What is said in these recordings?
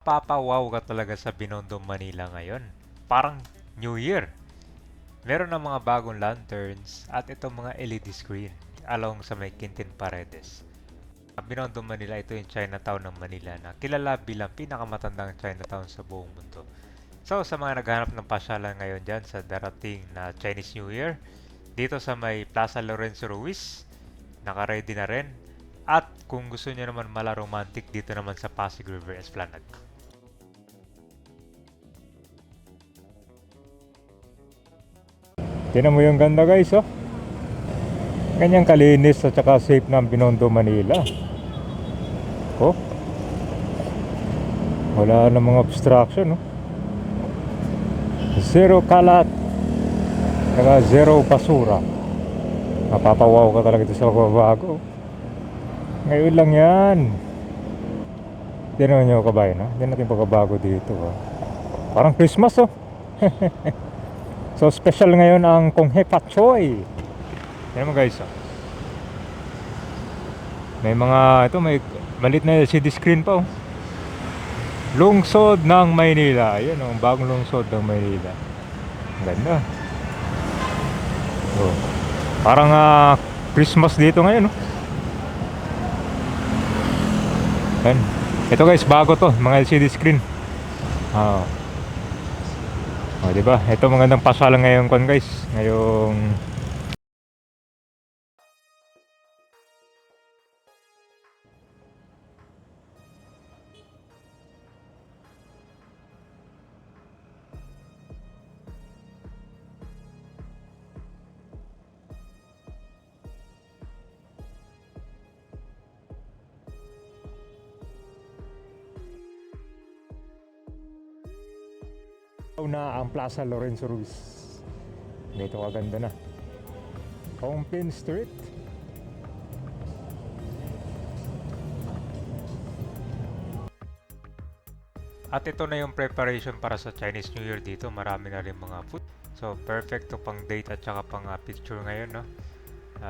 Papawaw ka talaga sa Binondo, Manila ngayon. Parang New Year. Meron ng mga bagong lanterns at itong mga LED screen along sa may Quintin Paredes. Binondo, Manila, ito yung Chinatown ng Manila na kilala bilang pinakamatandang Chinatown sa buong mundo. So, sa mga naghahanap ng pasyalan ngayon dyan sa darating na Chinese New Year, dito sa may Plaza Lorenzo Ruiz, naka-ready na rin. At kung gusto niyo naman mala romantic, dito naman sa Pasig River Esplanade. Tinan mo yung ganda guys, oh. Ganyang kalinis at saka safe ng Binondo, Manila. Oh. Wala na mga obstruction, oh. Zero kalat. Saka zero basura. Mapapawaw ka talaga ito sa pagbabago. Ngayon lang yan. Tinan nyo kabayan, oh. Hindi natin pagbabago dito, oh. Parang Christmas, oh. So special ngayon ang Konghe Pak Choi. Yan mo guys, oh. May mga ito, may malit na LCD screen pa, oh. Lungsod ng Maynila. Ayan, oh, bagong lungsod ng Maynila. Ang ganda. Oh. Parang Christmas dito ngayon, oh. Yan. Ito guys, bago to, mga LCD screen. Oh. O, diba? Ito magandang pasyalan ngayon kon guys. Ngayong na ang Plaza Lorenzo Ruiz. Dito kaganda na. Kongpin Street. At ito na yung preparation para sa Chinese New Year dito. Marami na rin mga food. So perfect to pang date at saka pang picture ngayon, no?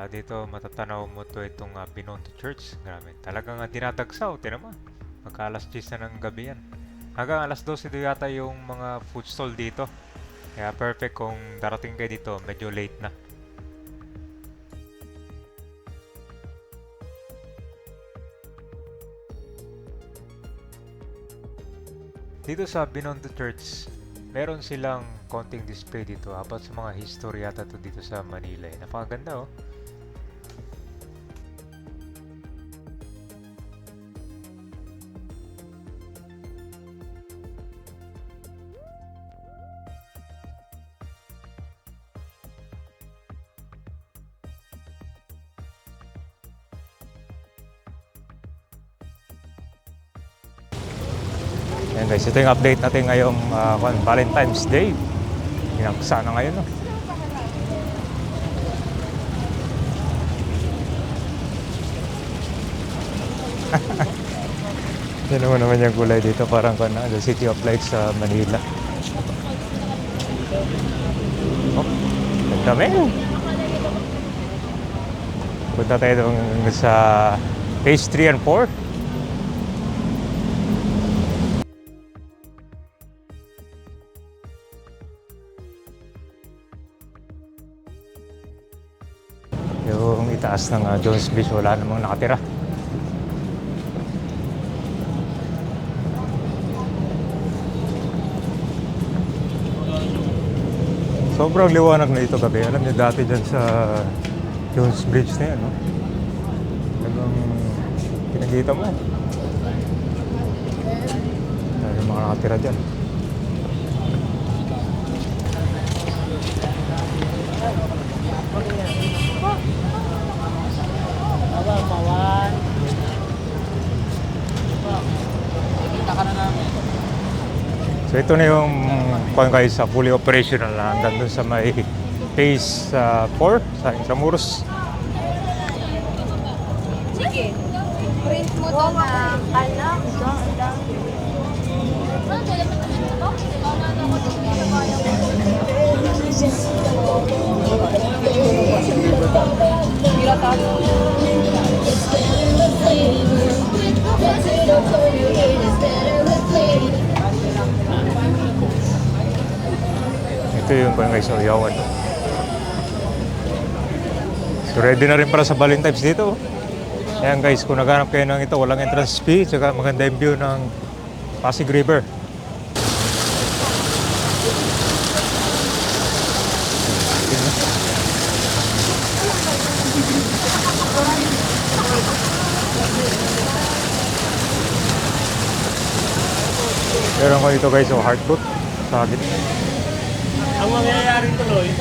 Dito matatanaw mo to itong Binondo Church. Grabe. Talagang dinadagsaw. Tinan mo. Magka alas 10 na ng gabi yan. Hanggang alas 12 yata yung mga food stall dito. Kaya perfect kung darating kayo dito, medyo late na. Dito sa Binondo Church, meron silang konting display dito about sa mga history yata to dito sa Manila. Napakaganda, oh. Ayan guys, ito yung update natin ngayong Valentine's Day. Pinagsa na ngayon, no? Yan naman yung kulay dito, parang the City of Lights sa Manila. Oh, ganda men! Punta tayo sa phase 3 and 4. Yung itaas ng Jones Beach, wala namang nakatira. Sobrang liwanag na ito gabi. Alam niyo dati dyan sa Jones Bridge na yan, no? Talagang pinagkita mo. Yung mga nakatira dyan. So ito na yung guys, fully operational na hanggang dun sa may phase 4 sa Intramuros. Sige. Print mo to na alam. It's better with flavor. It's better with flavor. Ito yung guys, so yawan. So ready na rin para sa Valentine's dito. Ayan guys, kung naghanap kayo ng ito, walang entrance fee, tsaka maganda yung view ng Pasig River. Meron ko dito guys, so hard boat sa gitna. Ang mangyayari tuloy,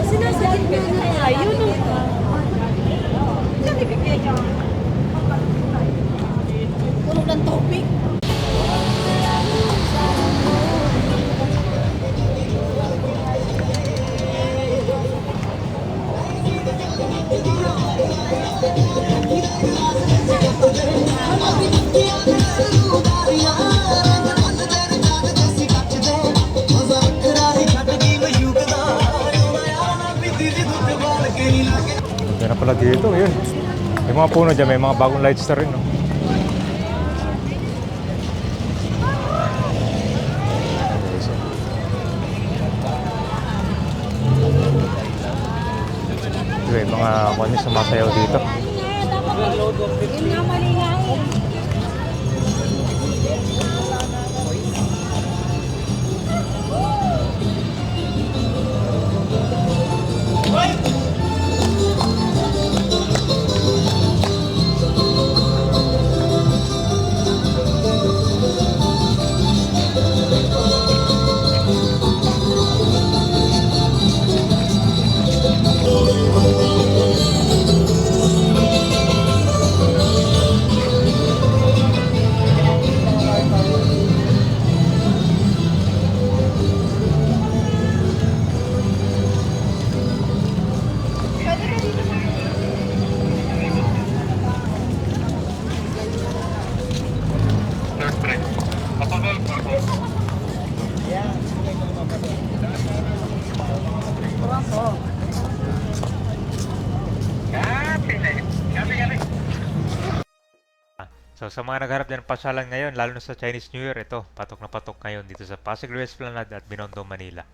Sinasadin ko na tayo. Puno ng topic. Yan na pala dito, yun. Yung mga puno dyan, may mga bagong lights na rin, no? Okay, mga kanya sumasayaw dito. Yun nga mali nga eh. So sa mga nagharap dyan ng pasyalan ngayon, lalo na sa Chinese New Year, ito, patok na patok ngayon dito sa Pasig River Esplanade at Binondo, Manila.